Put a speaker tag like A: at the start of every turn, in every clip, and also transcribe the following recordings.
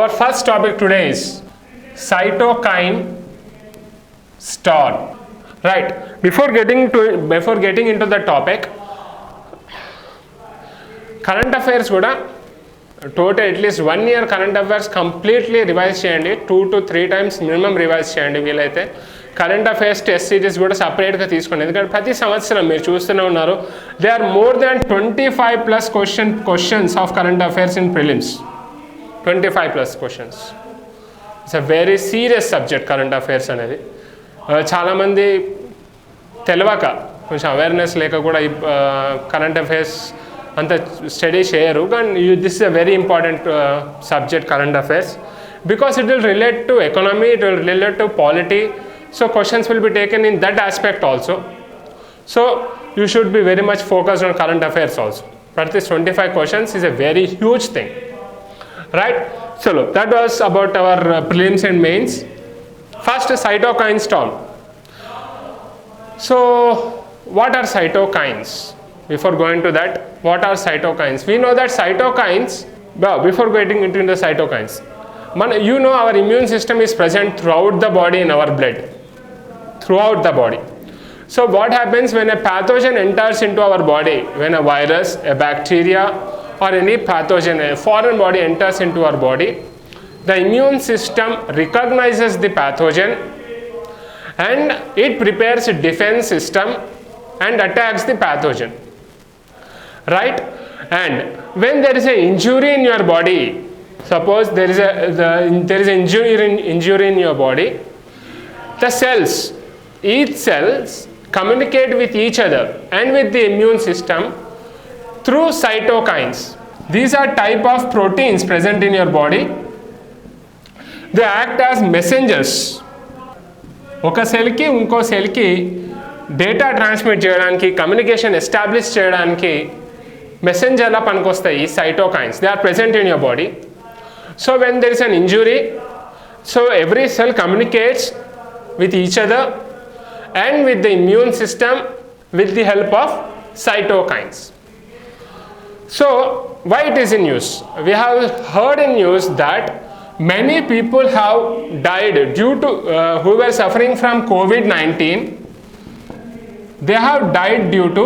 A: Our first topic today is cytokine storm. Right. Before getting into the topic, current affairs kuda total at least 1 year current affairs completely revise cheyandi, 2 to 3 times minimum revise cheyandi. వీలైతే current affairs test series కూడా సపరేట్గా తీసుకోండి, ఎందుకంటే ప్రతి సంవత్సరం మీరు చూస్తూనే ఉన్నారు they are more than 25+ questions of current affairs in prelims. 25+ questions. It's a very serious subject current affairs అనేది. చాలామంది తెలియక కొంచెం అవేర్నెస్ లేక కూడా ఈ కరెంట్ అఫైర్స్ అంత స్టడీ చేయరు, కానీ this is a very important subject current affairs, because it will relate to economy, it will relate to polity. So questions will be taken in that aspect also. So you should be very much focused on current affairs also. But this 25 questions is a very huge thing, right? So look, that was about our prelims and mains. First, cytokine storm. So what are cytokines? Before going to that, what are cytokines? We know that cytokines, before getting into the cytokines, you know our immune system is present throughout the body in our blood. Throughout the body. So what happens when a pathogen enters into our body, when a virus, a bacteria or any pathogen, a foreign body enters into our body, the immune system recognizes the pathogen and it prepares a defense system and attacks the pathogen, right? And when there is an injury in your body, suppose there is an injury in your body, the cells, each cells communicate with each other and with the immune system through cytokines. These are type of proteins present in your body. They act as messengers. ఒక సెల్కి ఇంకో సెల్కి data transmit చేయడానికి, communication establish చేయడానికి మెసెంజర్లా పనికొస్తాయి ఈ cytokines. They are present in your body. So when there is an injury, so every cell communicates with each other and with the immune system with the help of cytokines. So why it is in news? We have heard in news that many people have died due to who were suffering from COVID-19. They have died due to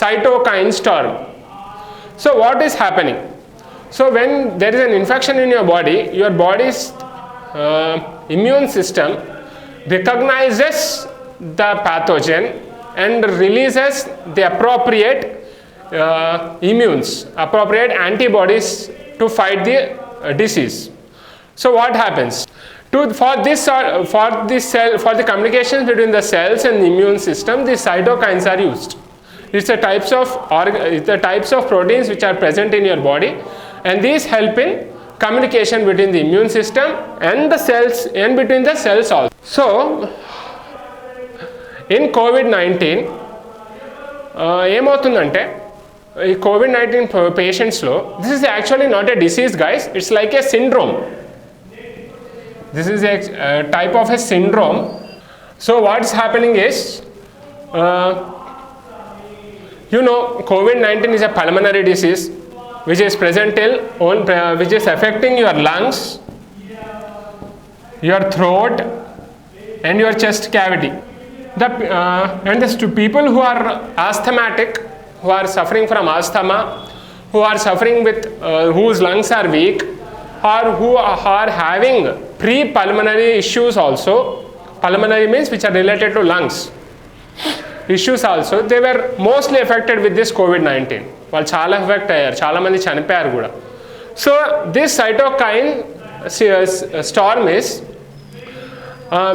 A: cytokine storm. So what is happening? So when there is an infection in your body's immune system recognizes the pathogen and releases the appropriate appropriate antibodies to fight the disease. So what happens? For the communications between the cells and the immune system, the cytokines are used. It's the types of proteins which are present in your body, and these help in communication between the immune system and the cells and between the cells also. So in COVID-19 ఏమవుతుందంటే ఈ COVID-19 పేషెంట్స్లో this is actually not a disease guys, it's like a syndrome. This is a type of a syndrome. So what is happening is COVID-19 is a pulmonary disease which is present which is affecting your lungs, your throat and your chest cavity. And the people who are asthmatic, who are suffering from asthma, who are suffering with whose lungs are weak, or who are having pre-pulmonary issues also, pulmonary means which are related to lungs issues also, they were mostly affected with this COVID-19. వాళ్ళు చాలా effect అయ్యారు, చాలామంది చనిపోయారు కూడా. So this cytokine Storm is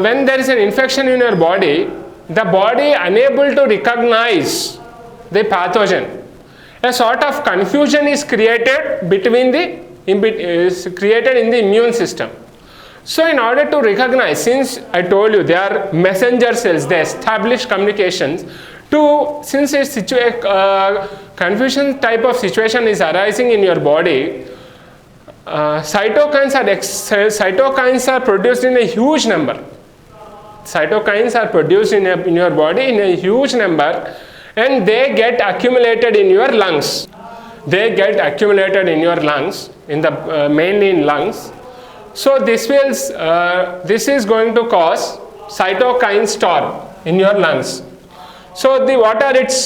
A: when there is an infection in your body, the body unable to recognize the pathogen. A sort of confusion is created created in the immune system. So in order to recognize, since I told you they are messenger cells, they establish communications since a confusion type of situation is arising in your body, cytokines are produced in a huge number. Cytokines are produced in your body in a huge number, and they get accumulated in your lungs. they get accumulated in your lungs, in the mainly in lungs. So this is going to cause cytokine storm in your lungs. So what are its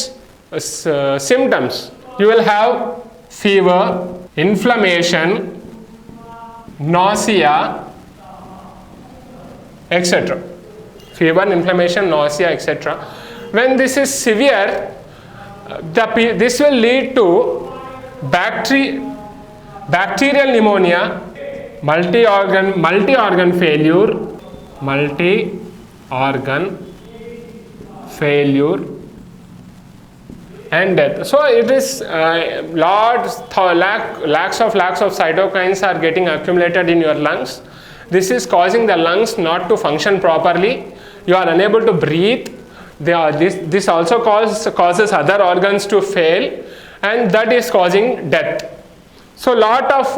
A: symptoms? You will have fever, inflammation, nausea, etc. Fever, inflammation, nausea, etc. When this is severe, this will lead to bacterial pneumonia, multi-organ failure and death. So it is lakhs of cytokines are getting accumulated in your lungs. This is causing the lungs not to function properly. You are unable to breathe. This also causes other organs to fail, and that is causing death. So lot of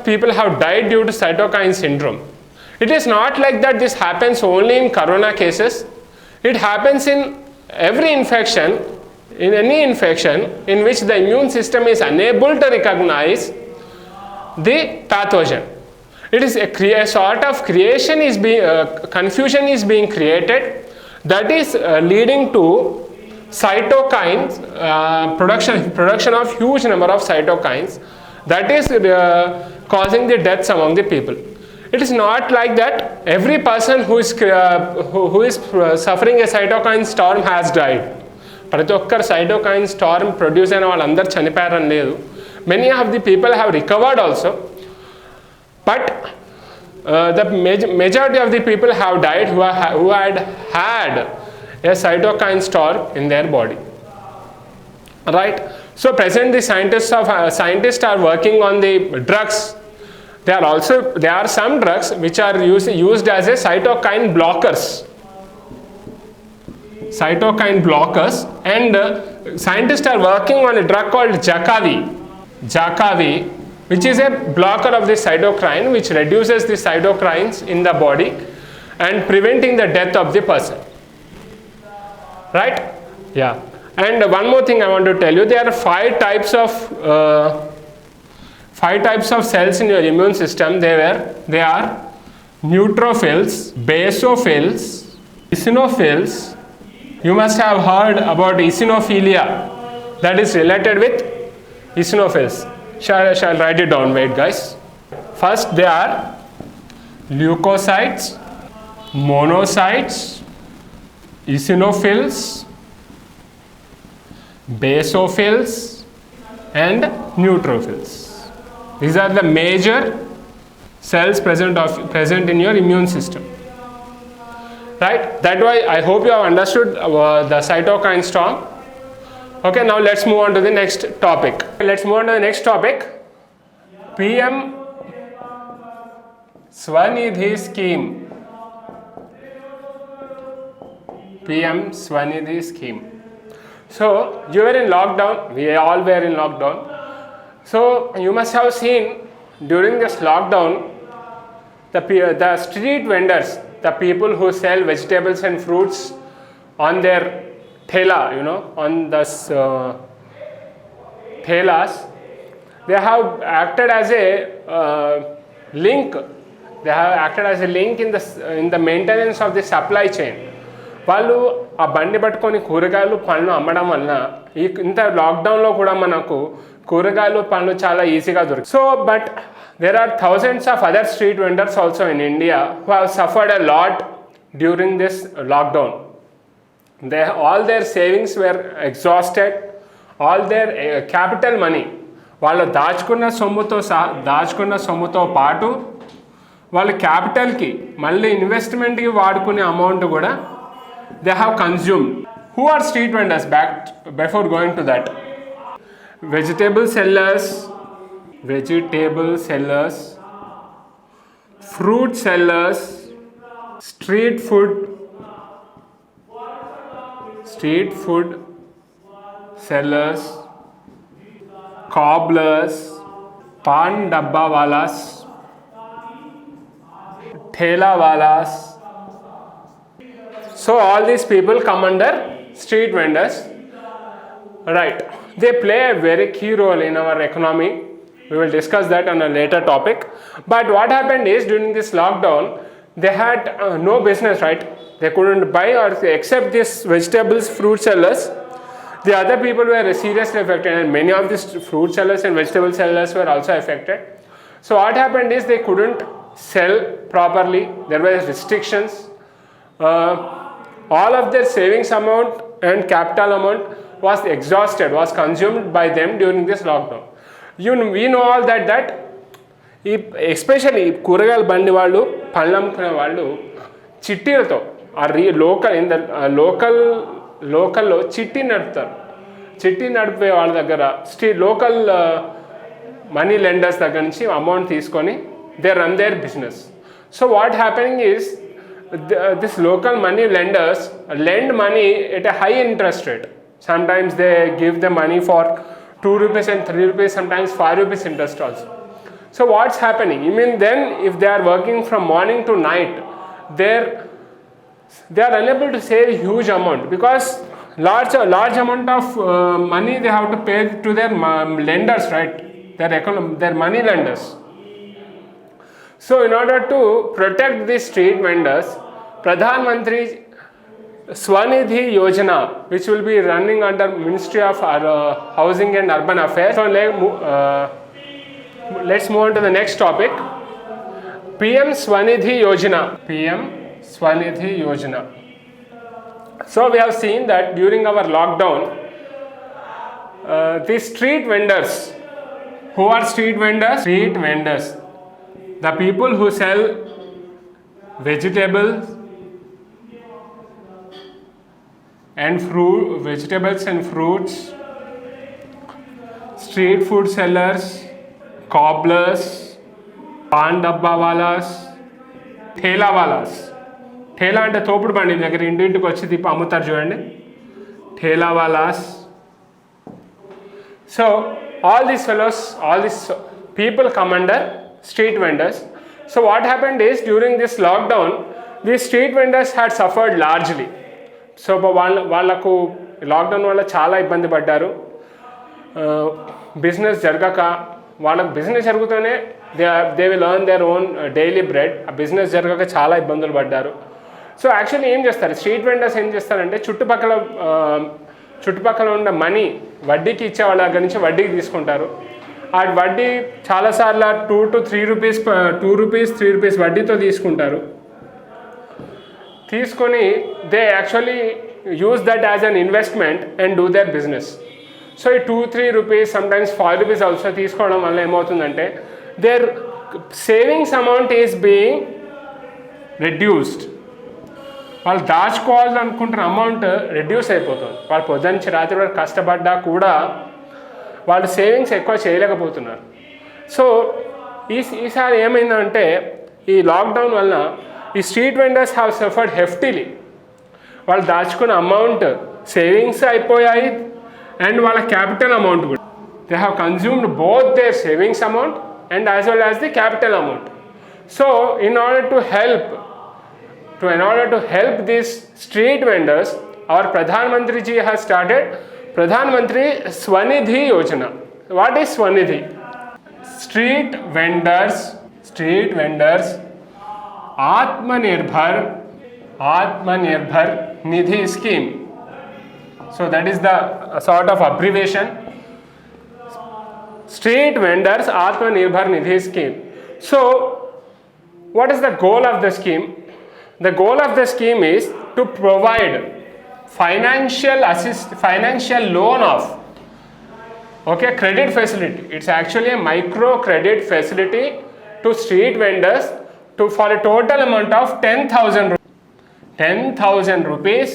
A: people have died due to cytokine syndrome. It is not like that this happens only in corona cases. It happens in every infection, in any infection in which the immune system is unable to recognize the pathogen. It is a sort of confusion is being created, that is leading to cytokines, production of huge number of cytokines, that is causing the deaths among the people. It is not like that every person who is suffering a cytokine storm has died. ప్రతి ఒక్కరు cytokine storm produce అయిన వాళ్ళందరూ చనిపోయారని లేదు. Many of the people have recovered also, but the majority of the people have died who had a cytokine storm in their body. Right? So present the scientists are working on the drugs. There are some drugs which are used as a cytokine blockers, and scientists are working on a drug called Jakavi, which is a blocker of the cytokine, which reduces the cytokines in the body and preventing the death of the person. Right? Yeah. And one more thing I want to tell you, there are 5 types of cells in your immune system. They are neutrophils, basophils, eosinophils. You must have heard about eosinophilia, that is related with eosinophils. Shall write it down. Wait, guys. First, they are leukocytes, monocytes, eosinophils, basophils, and neutrophils. These are the major cells present in your immune system. Right? That way, I hope you have understood the cytokine storm. Okay, now let's move on to the next topic. PM Swanidhi scheme. PM Swanidhi scheme. So you were in lockdown. We all were in lockdown. So you must have seen during this lockdown the street vendors, the people who sell vegetables and fruits on their thela, on the thelas, they have acted as a link. They have acted as a link in the maintenance of the supply chain. వాళ్ళు ఆ బండి పట్టుకొని కూరగాయలు పండ్లు అమ్మడం వలన ఇంత లాక్డౌన్లో కూడా మనకు కూరగాయలు పండ్లు చాలా ఈజీగా దొరుకుతాయి. So but there are thousands of other street vendors also in India who have suffered a lot during this lockdown. All their savings were exhausted, all their capital money, వాళ్ళు దాచుకున్న సొమ్ముతో పాటు వాళ్ళ క్యాపిటల్కి మళ్ళీ ఇన్వెస్ట్మెంట్కి వాడుకునే అమౌంట్ కూడా they have consumed. Who are street vendors? Before going to that, vegetable sellers, fruit sellers, street food sellers, cobblers, pan dabba walas, thela walas. So all these people come under street vendors. Right. they play a very key role in our economy. We will discuss that on a later topic. But what happened is during this lockdown, they had no business, right? They couldn't buy or except these vegetables, fruit sellers. The other people were seriously affected, and many of these fruit sellers and vegetable sellers were also affected. So what happened is they couldn't sell properly. There were restrictions. All of their savings amount and capital amount was exhausted, was consumed by them during this lockdown. We know all that ఈ especially కూరగాయల బండి వాళ్ళు, పళ్ళు అమ్ముకునే వాళ్ళు చిట్టీలతో లోకల్లో చిట్టి నడుపుతారు. చిట్టి నడిపే వాళ్ళ దగ్గర లోకల్ మనీ లెండర్స్ దగ్గర నుంచి అమౌంట్ తీసుకొని they run their business. So what happening is this local money lenders lend money at a high interest rate. Sometimes they give the money for 2 rupees and 3 rupees, sometimes 5 rupees interest also. So what's happening? Even then, if they are working from morning to night, they are unable to save huge amount because large amount of money they have to pay to their lenders, right? Their money lenders. So in order to protect these street vendors, Pradhan Mantri Swanidhi Yojana, which will be running under Ministry of Housing and Urban Affairs. So let's move on to the next topic. PM Swanidhi Yojana. PM Swanidhi Yojana. So we have seen that during our lockdown, the street vendors, who are street vendors? Street vendors. The people who sell vegetables and fruits, street food sellers, cobblers, pan డబ్బా వాలాస్, ఠేలా వాలాస్. ఠేలా అంటే తోపుడు బండి దగ్గర ఇంటింటికి వచ్చి అమ్ముతారు చూడండి, ఠేలా వాలాస్. So all these people come under street vendors. So what happened is during this lockdown, these street vendors had suffered largely. So వాళ్ళకు లాక్డౌన్ వల్ల చాలా ఇబ్బంది పడ్డారు. బిజినెస్ జరగక, వాళ్ళకు బిజినెస్ జరుగుతూనే they will earn their own daily bread. ఆ business జరగక చాలా ఇబ్బందులు పడ్డారు. సో యాక్చువల్లీ ఏం చేస్తారు స్ట్రీట్ వెండర్స్, ఏం చేస్తారంటే చుట్టుపక్కల ఉన్న మనీ వడ్డీకి ఇచ్చే వాళ్ళ దగ్గర నుంచి వడ్డీకి తీసుకుంటారు. ఆ వడ్డీ చాలాసార్లు 2 to 3 రూపీస్ 2 రూపీస్ 3 రూపీస్ వడ్డీతో తీసుకుంటారు. తీసుకొని they actually use that as an investment and do their business. So ఈ 2-3 రూపీస్, సమ్టైమ్స్ 5 రూపీస్ ఆల్సో తీసుకోవడం వల్ల ఏమవుతుందంటే their savings amount is being reduced. వాళ్ళు దాచుకోవాలనుకుంటున్న అమౌంట్ రెడ్యూస్ అయిపోతుంది. వాళ్ళు పొద్దున్న నుంచి రాత్రి వరకు కష్టపడ్డా కూడా వాళ్ళు సేవింగ్స్ ఎక్కువ చేయలేకపోతున్నారు. సో ఈసారి ఏమైందంటే ఈ లాక్డౌన్ వల్ల ఈ street vendors have suffered heftily. వాళ్ళు దాచుకున్న అమౌంట్ సేవింగ్స్ అయిపోయాయి అండ్ వాళ్ళ క్యాపిటల్ అమౌంట్ కూడా. They have consumed both their savings amount and as well as the capital amount. So in order to help these street vendors, our Pradhan Mantri ji has started Pradhan Mantri Swanidhi Yojana. What is Swanidhi? Street vendors Atmanirbhar Nidhi scheme. So that is the sort of abbreviation. Street vendors Atmanirbhar Nidhi scheme. So what is the goal of the scheme? The goal of the scheme is to provide financial loan of credit facility. It's actually a micro credit facility to street vendors for a total amount of 10,000 rupees,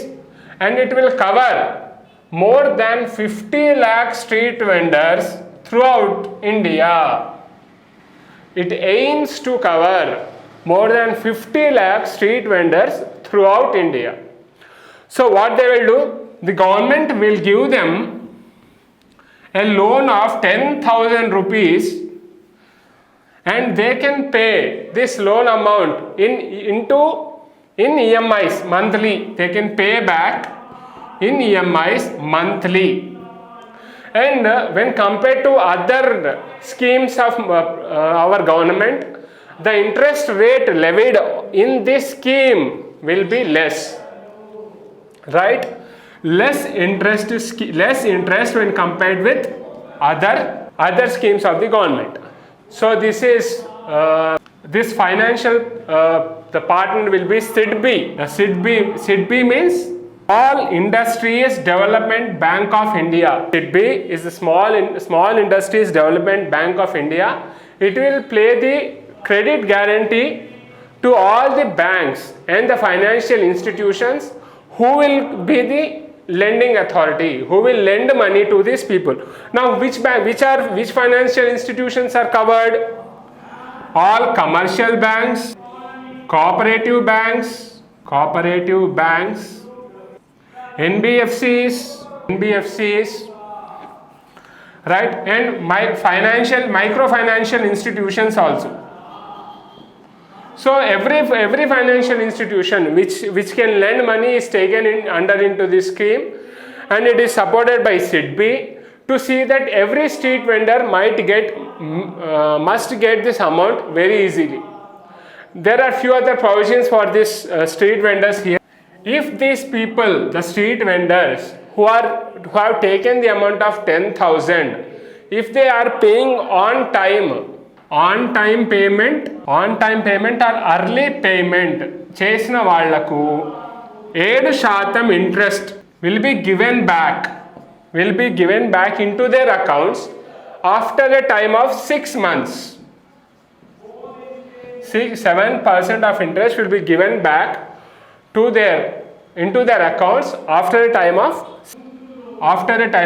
A: and it will cover more than 50 lakh street vendors throughout India. It aims to cover more than 50 lakh street vendors throughout India. So what they will do, the government will give them a loan of 10,000 rupees and they can pay this loan amount in EMIs monthly. They can pay back in EMIs monthly. And when compared to other schemes of our government, the interest rate levied in this scheme will be less, right? Less interest when compared with other schemes of the government. So this is this financial the partner will be SIDBI. SIDBI means Small Industries Development Bank of India. SIDBI is the Small Industries Development Bank of India. It will play the credit guarantee to all the banks and the financial institutions who will be the lending authority, who will lend money to these people. Now which financial institutions are covered? All commercial banks, cooperative banks, NBFCs, right, and microfinancial institutions also. So every financial institution which can lend money is taken into this scheme, and it is supported by SIDBI to see that every street vendor must get this amount very easily. There are few other provisions for this street vendors here. If these people, the street vendors who have taken the amount of 10,000, if they are paying on time payment or early payment చేసిన వాళ్లకు 7% interest will be given back into their accounts after a time of 6 months. 7% of interest will be given back into their accounts after a time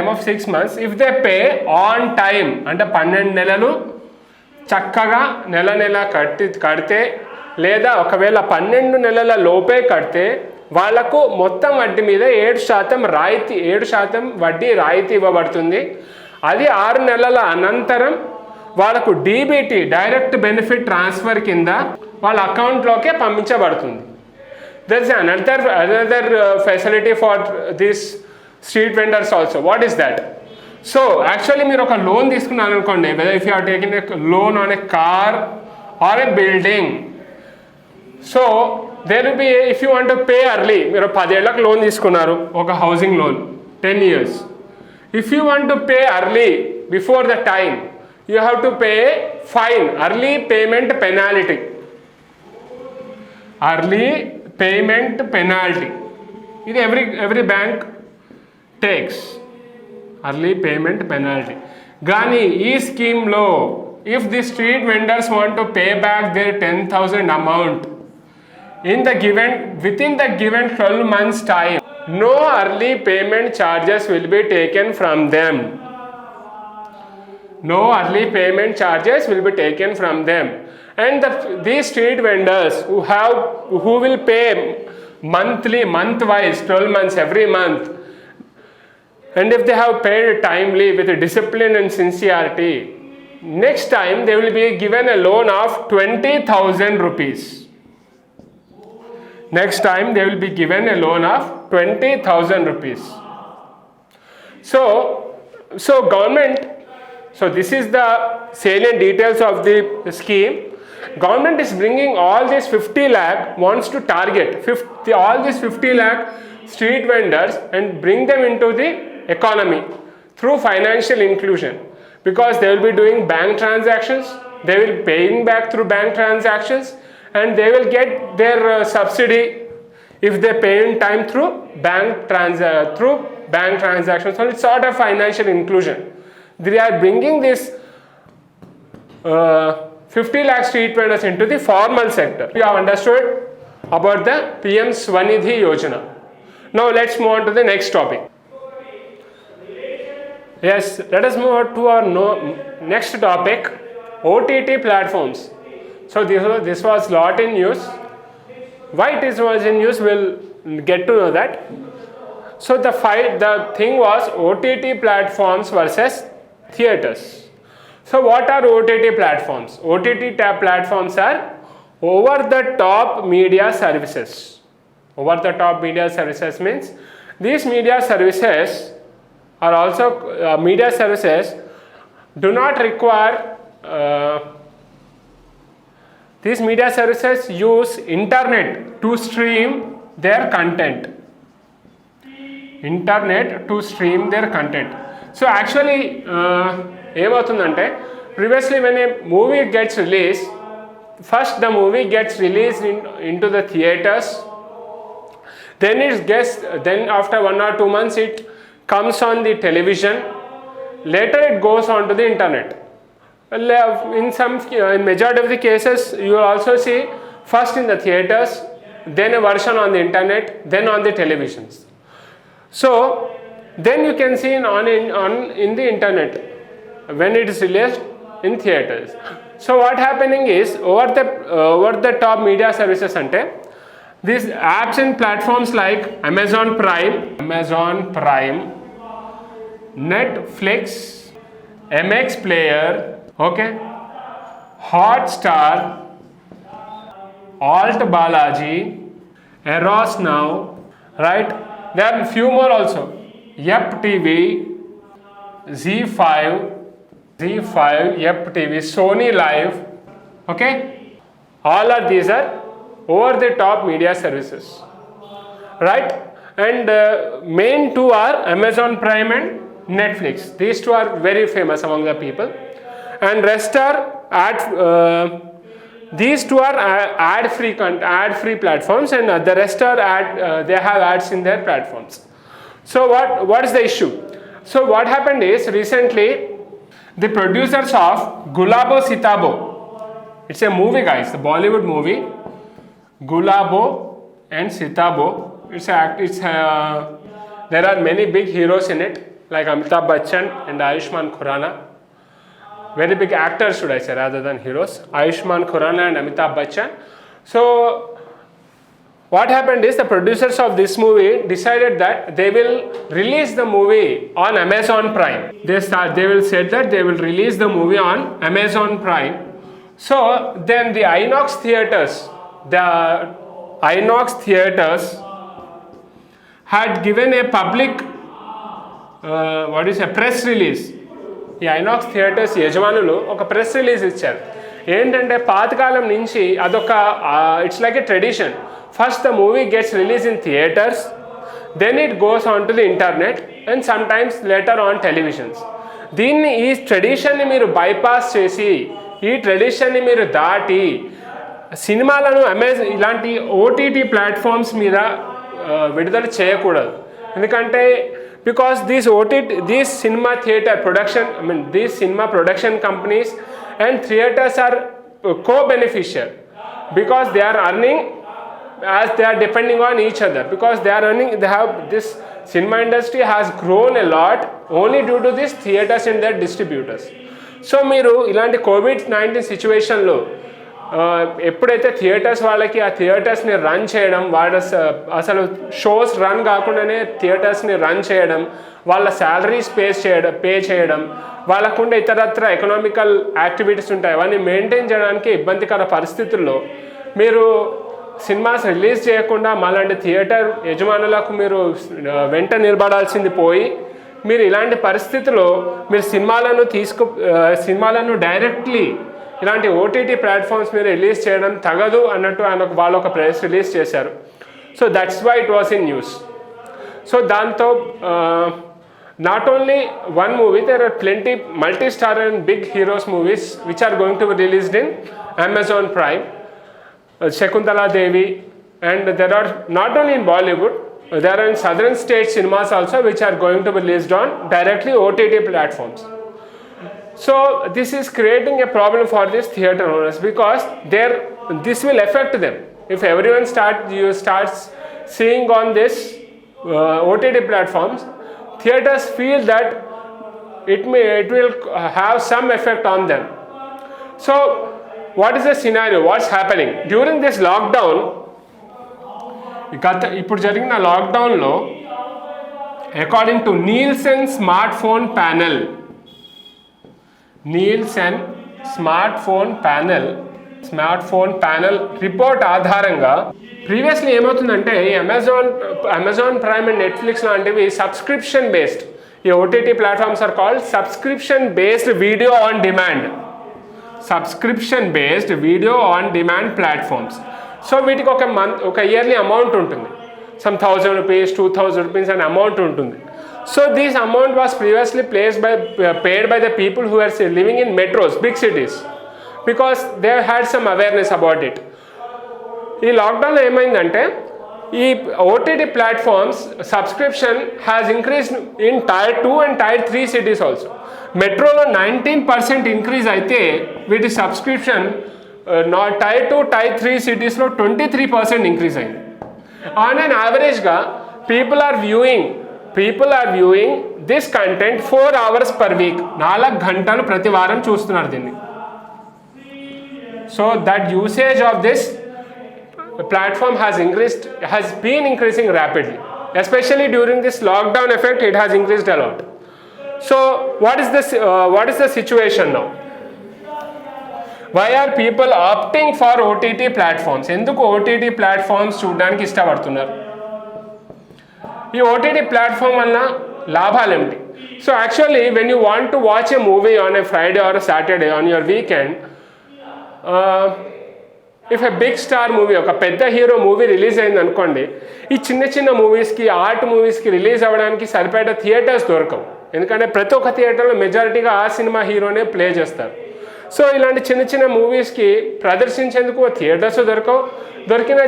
A: of 6 months if they pay on time. అంటే 12 నెలలు చక్కగా నెల కడితే లేదా ఒకవేళ 12 నెలల లోపే కడితే వాళ్ళకు మొత్తం వడ్డీ మీద 7% వడ్డీ రాయితీ ఇవ్వబడుతుంది. అది 6 నెలల అనంతరం వాళ్ళకు డీబీటీ, డైరెక్ట్ బెనిఫిట్ ట్రాన్స్ఫర్ కింద వాళ్ళ అకౌంట్లోకే పంపించబడుతుంది. There is another facility for these street vendors also. What is that? So actually మీరు ఒక లోన్ తీసుకున్నారు అనుకోండి, whether if you are taking a loan on a car or a building, so there will be, if you want to pay early, మీరు 10 ఏళ్ళకి loan తీసుకున్నారు, ఒక housing loan 10 years. If you want to pay early before the time, you have to pay fine, early payment penalty. ఇది every bank takes early payment penalty. కానీ ఈ స్కీమ్లో if the street vendors want to pay back their 10,000 amount within the given 12 months time, no early payment charges will be taken from them. And these street vendors who will pay month-wise, 12 months, every month, and if they have paid timely with discipline and sincerity, next time they will be given a loan of 20,000 rupees. So government, so this is the salient details of the scheme. Government is bringing all this 50 lakh, wants to target all these 50 lakh street vendors and bring them into the economy through financial inclusion, because they will be doing bank transactions, they will be paying back through bank transactions, and they will get their subsidy if they pay in time through bank transactions. So it's sort of financial inclusion. They are bringing this 50 lakh street vendors into the formal sector. You have understood about the PM Swanidhi Yojana. Now let's move on to the next topic. Yes, let us move on to our next topic, OTT platforms. So this was lot in news. Why it was in news, we'll get to know that. So the thing was OTT platforms versus theaters. So what are OTT platforms? OTT platforms are over-the-top media services. Over-the-top media services means these media services or also media services do not require these media services use internet to stream their content. Internet to stream their content. So actually ఏమవుతుందంటే previously when a movie gets released, first the movie gets released into the theaters, then after 1 or 2 months it comes on the television, later it goes on to the internet. Well, in majority of the cases you will also see first in the theaters, then a version on the internet, then on the televisions. So then you can see in the internet when it is released in theaters. So what happening is over the top media services ante these apps and platforms like Amazon Prime, Netflix, MX Player, okay, Hotstar, Alt Balaji, Eros Now, right? There are few more also. Yep TV, Z5, Yep TV, Sony Live, okay? All of these are over the top media services, right? And main two are Amazon Prime and Netflix. These two are very famous among the people, and rest are these two are ad-free platforms, and the rest are they have ads in their platforms. So what is the issue? So what happened is recently the producers of Gulabo Sitabo, it's a movie guys, the Bollywood movie, Gulabo and Sitabo. There are many big heroes in it like Amitabh Bachchan and Ayushmann Khurrana. Very big actors should I say rather than heroes. Ayushmann Khurrana and Amitabh Bachchan. So what happened is the producers of this movie decided that they will release the movie on Amazon Prime. They will say that they will release the movie on Amazon Prime. So then the Inox theaters had given a public press release. ఈ INOX theatres యజమానులు ఒక press release ఇచ్చారు. ఏంటంటే పాతకాలం నుంచి అదొక it's like a tradition. First the movie gets release in theatres, then it goes on to the internet and some times later on televisions. ఈ ట్రెడిషన్ని మీరు బైపాస్ చేసి, ఈ ట్రెడిషన్ని మీరు దాటి సినిమాలను ఇలాంటి ఓటీటీ ప్లాట్ఫామ్స్ మీద విడుదల చేయకూడదు. ఎందుకంటే because these cinema theater production, these cinema production companies and theaters are co-beneficial, because they are earning as they are depending on each other, because they are earning, this cinema industry has grown a lot only due to these theaters and their distributors. So మీరు ఇలాంటి COVID-19 సిచ్యువేషన్లో ఎప్పుడైతే theatres వాళ్ళకి ఆ థియేటర్స్ని run చేయడం, అసలు shows run కాకుండానే థియేటర్స్ని run చేయడం, వాళ్ళ శాలరీస్ పే చేయడం, వాళ్ళకుండే ఇతరత్ర ఎకనామికల్ యాక్టివిటీస్ ఉంటాయి, అవన్నీ మెయింటైన్ చేయడానికి ఇబ్బందికర పరిస్థితుల్లో మీరు సినిమాస్ రిలీజ్ చేయకుండా మాలాంటి థియేటర్ యజమానులకు మీరు వెంట నిలబడాల్సింది పోయి, మీరు ఇలాంటి పరిస్థితుల్లో మీరు సినిమాలను డైరెక్ట్లీ ఇలాంటి ఓటీటీ ప్లాట్ఫామ్స్ మీద రిలీజ్ చేయడం తగదు అన్నట్టు వాళ్ళు ఒక ప్రెస్ రిలీజ్ చేశారు. So that's why it was in news. So దాంతో not only one movie, there are plenty multi star and big heroes movies which are going to be released in Amazon Prime. Shakuntala Devi, and there are not only in Bollywood, there are in southern state cinemas also which are going to be released on directly OTT platforms. So this is creating a problem for these theatre owners, because this will affect them. If everyone starts seeing on this OTT platforms, theatres feel that it will have some effect on them. So what is the scenario? What's happening during this lockdown? ఇప్పుడు జరిగిన లాక్డౌన్లో according to Nielsen smart phone panel report ఆధారంగా previously ఏమవుతుందంటే Amazon Prime and Netflix లాంటివి subscription based. ఈ OTT platforms are called subscription based video on demand. Subscription based video on demand platforms. So వీటికి ఒక yearly amount ఉంటుంది. Some 1000 rupees, 2000 rupees అనే amount ఉంటుంది. So this amount was previously paid by the people who are living in metros, big cities, because they had some awareness about it. ఈ లాక్డౌన్లో ఏమైందంటే ఈ OTT platforms subscription has increased in Tier 2 and Tier 3 cities also. మెట్రోలో 19% increase అయితే వీటి subscription Tier 2, Tier 3 సిటీస్లో 23% increase అయింది. On and యావరేజ్గా people are viewing this content 4 hours per week. 4 గంటలు ప్రతి వారం చూస్తున్నారు దీన్ని. So that usage of this platform has been increasing rapidly, especially during this lockdown effect. It has increased a lot. So what is the situation now? Why are people opting for OTT platforms? ఎందుకు OTT platforms చూడడానికి ఇష్టపడుతున్నారు? ఈ OTT platform వల్ల లాభాలు ఏమిటి? So actually when you want to watch a movie on a Friday or a Saturday on your weekend, if a big star movie, ఒక పెద్ద hero movie release అయింది అనుకోండి, ఈ చిన్న మూవీస్కి, ఆర్ట్ మూవీస్కి రిలీజ్ అవ్వడానికి సరిపడే థియేటర్స్ దొరకవు. ఎందుకంటే ప్రతి ఒక్క థియేటర్లో మెజారిటీగా ఆ సినిమా హీరోనే ప్లే చేస్తారు. సో ఇలాంటి చిన్న మూవీస్కి ప్రదర్శించేందుకు థియేటర్స్ దొరకవు. దొరికిన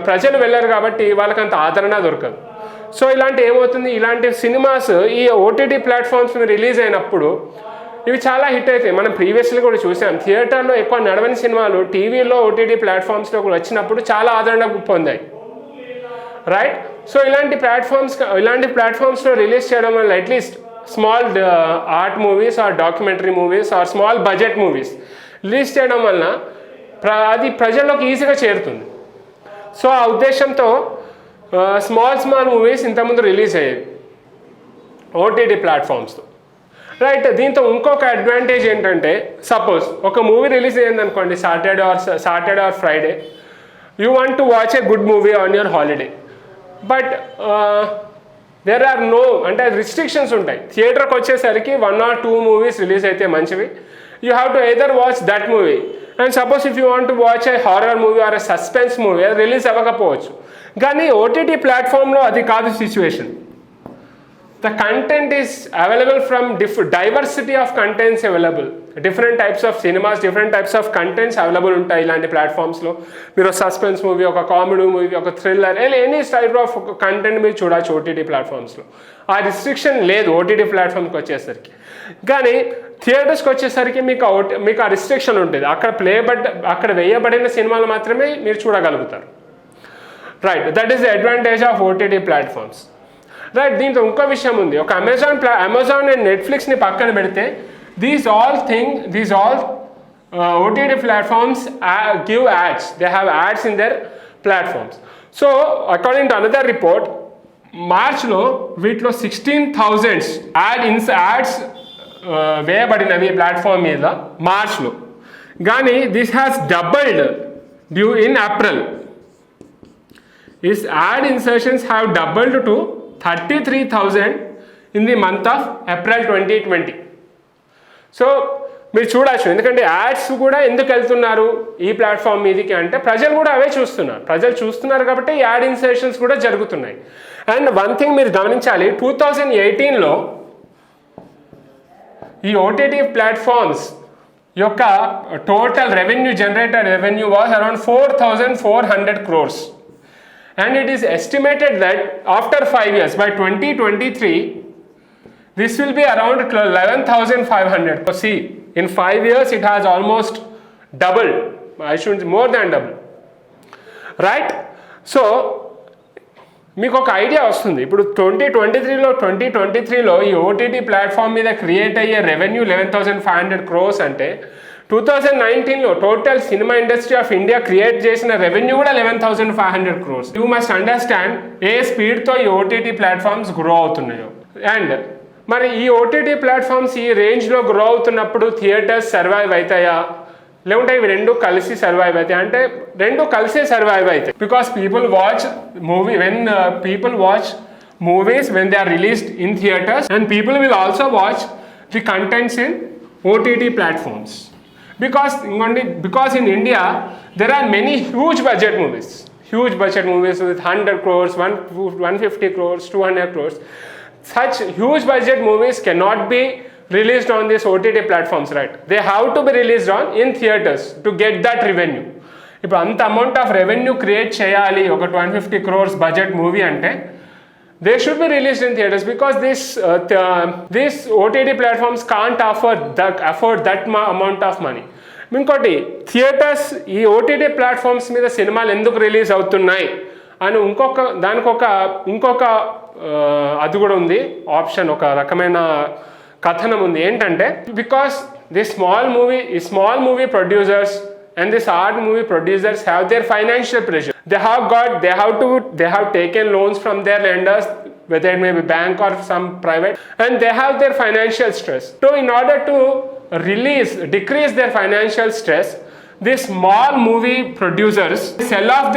A: ప్రజలు వెళ్ళరు కాబట్టి వాళ్ళకి అంత ఆదరణ దొరకదు. సో ఇలాంటి సినిమాస్ ఈ ఓటీటీ ప్లాట్ఫామ్స్ మీద రిలీజ్ అయినప్పుడు ఇవి చాలా హిట్ అవుతాయి. మనం ప్రీవియస్లీ కూడా చూసాం. థియేటర్లో ఎక్కువ నడవని సినిమాలు టీవీలో ఓటీటీ ప్లాట్ఫామ్స్లో కూడా వచ్చినప్పుడు చాలా ఆదరణ పొందాయి, రైట్? సో ఇలాంటి ప్లాట్ఫామ్స్లో రిలీజ్ చేయడం వల్ల at least small art movies or documentary movies or small budget movies release చేయడం వలన అది ప్రజల్లోకి ఈజీగా చేరుతుంది. సో ఆ ఉద్దేశంతో స్మాల్ మూవీస్ ఇంతకుముందు రిలీజ్ అయ్యేవి ఓటీటీ ప్లాట్ఫామ్స్తో, రైట్? దీంతో ఇంకొక అడ్వాంటేజ్ ఏంటంటే, సపోజ్ ఒక మూవీ రిలీజ్ అయ్యింది అనుకోండి Saturday or Friday, you want to watch a good movie on your holiday, but there are అంటే రిస్ట్రిక్షన్స్ ఉంటాయి. థియేటర్కి వచ్చేసరికి 1 or 2 మూవీస్ రిలీజ్ అయితే మంచివి. You have to either watch that movie, and suppose if you want to watch a horror movie or a suspense movie, అది release అవ్వకపోవచ్చు. కానీ OTT ప్లాట్ఫామ్లో అది కాదు situation. The content is available from diversity of contents available. Different types of cinemas, different types of contents available ఉంటాయి ఇలాంటి ప్లాట్ఫామ్స్లో. మీరు suspense movie, ఒక కామెడీ మూవీ, ఒక thriller, any type of content మీరు చూడవచ్చు ఓటీటీ ప్లాట్ఫామ్స్లో. ఆ రిస్ట్రిక్షన్ లేదు ఓటీటీ ప్లాట్ఫామ్కి వచ్చేసరికి. కానీ థియేటర్స్కి వచ్చేసరికి మీకు ఆ రిస్ట్రిక్షన్ ఉంటుంది. అక్కడ వేయబడిన సినిమాలు మాత్రమే మీరు చూడగలుగుతారు, right? That is the advantage of OTT platforms, right? దీంతో ఇంకో విషయం ఉంది. ఒక అమెజాన్ అండ్ నెట్ఫ్లిక్స్ని పక్కన పెడితే these all OTT platforms give ads. They have ads in their platforms. So according to another report, మార్చ్లో వీటిలో 16,000 యాడ్స్ వేయబడినవి ప్లాట్ఫామ్ మీద మార్చ్లో. కానీ this has doubled in April. Its ad insertions have doubled to 33,000 in the month of April 2020. So మీరు చూడవచ్చు, ఎందుకంటే ads కూడా ఎందుకు వెళ్తున్నారు ఈ ప్లాట్ఫామ్ మీదకి అంటే ప్రజలు కూడా అవే చూస్తున్నారు కాబట్టి యాడ్ ఇన్సర్షన్స్ కూడా జరుగుతున్నాయి. అండ్ వన్ థింగ్ మీరు గమనించాలి, 2018లో ఈ ఓటీటీ ప్లాట్ఫామ్స్ యొక్క total generated revenue was around 4,400 crores. And it is estimated that after 5 years, by 2023, this will be around 11,500. So see, in 5 years it has almost doubled. I should more than double, right? So మీకు ఒక idea వస్తుంది. ఇప్పుడు 2023లో ఈ OTT platform మీద create అయ్యే revenue 11,500 crores అంటే 2019లో total cinema industry of India create చేసిన రెవెన్యూ కూడా 11,500 crores. యూ మస్ట్ అండర్స్టాండ్ ఏ స్పీడ్తో ఈ ఓటీటీ ప్లాట్ఫామ్స్ గ్రో అవుతున్నాయో. అండ్ మరి ఈ ఓటీటీ ప్లాట్ఫామ్స్ ఈ రేంజ్లో గ్రో అవుతున్నప్పుడు థియేటర్స్ సర్వైవ్ అవుతాయా, లేకుంటే ఇవి రెండు కలిసి సర్వైవ్ అవుతాయి అంటే రెండు కలిసే సర్వైవ్ అవుతాయి. Because people watch movies when they are released in theaters, and people will also watch the contents in OTT platforms. Because in India there are many huge budget movies with 100 crores, 150 crores, 200 crores. Such huge budget movies cannot be released on these OTT platforms, right? They have to be released in theaters to get that revenue. ఇప్పుడు అంత amount of revenue create చేయాలి ఒక 150 crores budget movie అంటే they should be released in theaters, because these OTT platforms can't afford that amount of money. ఇంకోటి theatres ఈ OTT platforms మీద సినిమాలు ఎందుకు రిలీజ్ అవుతున్నాయి అని ఇంకొక అది కూడా ఉంది ఆప్షన్, ఒక రకమైన కథనం ఉంది. ఏంటంటే because the small movie producers and these art movie producers have their financial pressure. They have taken loans from their lenders, whether it may be bank or some private, and they have their financial stress. So in order to decrease their financial stress, these small movie producers sell off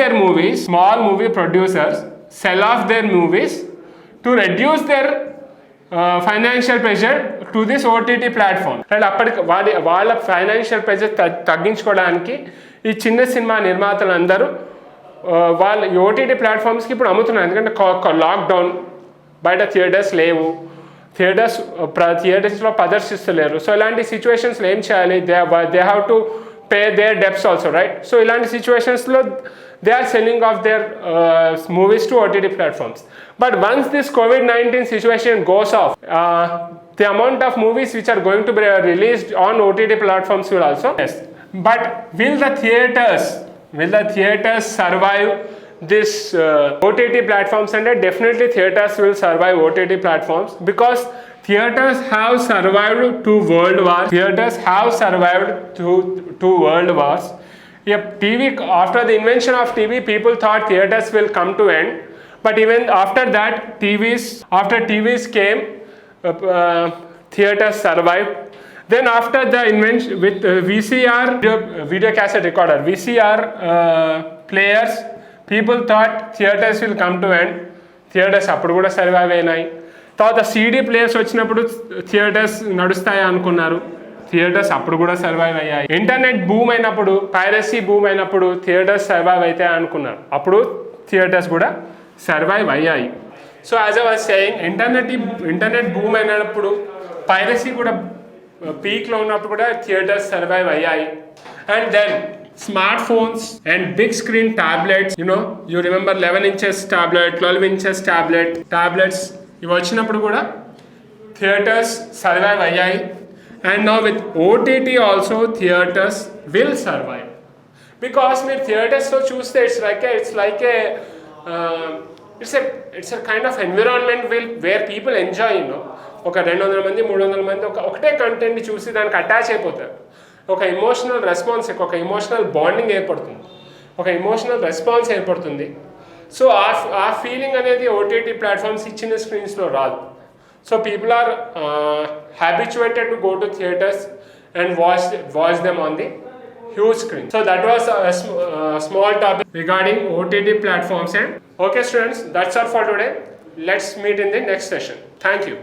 A: their movies to reduce their financial pressure to this OTT platform. And అప్పటికి వాళ్ళ financial pressure తగ్గించుకోవడానికి ఈ చిన్న cinema నిర్మాతలు అందరూ వాళ్ళ OTT ప్లాట్ఫామ్స్కి ఇప్పుడు అమ్ముతున్నారు. ఎందుకంటే లాక్డౌన్, బయట థియేటర్స్ లేవు, థియేటర్స్లో ప్రదర్శిస్తలేరు. సో ఇలాంటి సిచ్యువేషన్స్లో ఏం చేయాలి? They have to pay their debts also, right? So ఇలాంటి సిచ్యువేషన్స్లో they are selling off their movies to OTT platforms. But once this COVID-19 situation goes off, the amount of movies which are going to be released on OTT platforms will also. Yes. But will the theaters survive this OTT platforms? And definitely theaters will survive OTT platforms, because theaters have survived two world wars. Yeah, TV, after the invention of TV, people thought theaters will come to end, but even after that, after TVs came, theaters survived. Then after the invention with VCR, video cassette recorder, VCR players, people thought theaters will come to end. Theaters appudu kuda survive ayinayi. తర్వాత CD players వచ్చినప్పుడు theatres నడుస్తాయి అనుకున్నారు, theatres అప్పుడు కూడా survive అయ్యాయి. Internet boom అయినప్పుడు, piracy boom అయినప్పుడు theatres survive అవుతాయి అనుకున్నారు, అప్పుడు థియేటర్స్ కూడా సర్వైవ్ అయ్యాయి. So as I was saying, internet boom అయినప్పుడు, పైరసీ కూడా పీక్లో ఉన్నప్పుడు కూడా థియేటర్స్ సర్వైవ్ అయ్యాయి. And then smart phones and big screen tablets, you remember 11 inches tablet, 12 inches tablets ఇవి వచ్చినప్పుడు కూడా థియేటర్స్ సర్వైవ్ అయ్యాయి. And now with OTT also, theaters will survive, because మీరు థియేటర్స్లో చూస్తే it's a kind of environment where people enjoy, ఒక 200 మంది 300 మంది ఒకటే కంటెంట్ని చూసి దానికి అటాచ్ అయిపోతారు. ఒక ఎమోషనల్ రెస్పాన్స్, ఒక ఎమోషనల్ బాండింగ్ ఏర్పడుతుంది, ఒక ఎమోషనల్ రెస్పాన్స్ ఏర్పడుతుంది. సో ఆ ఫీలింగ్ అనేది ఓటీటీ ప్లాట్ఫామ్స్ ఇచ్చిన స్క్రీన్స్లో రాదు. So people are habituated to go to theaters and watch them on the huge screen. So that was a small topic regarding OTT platforms. And okay students, that's all for today. Let's meet in the next session. Thank you.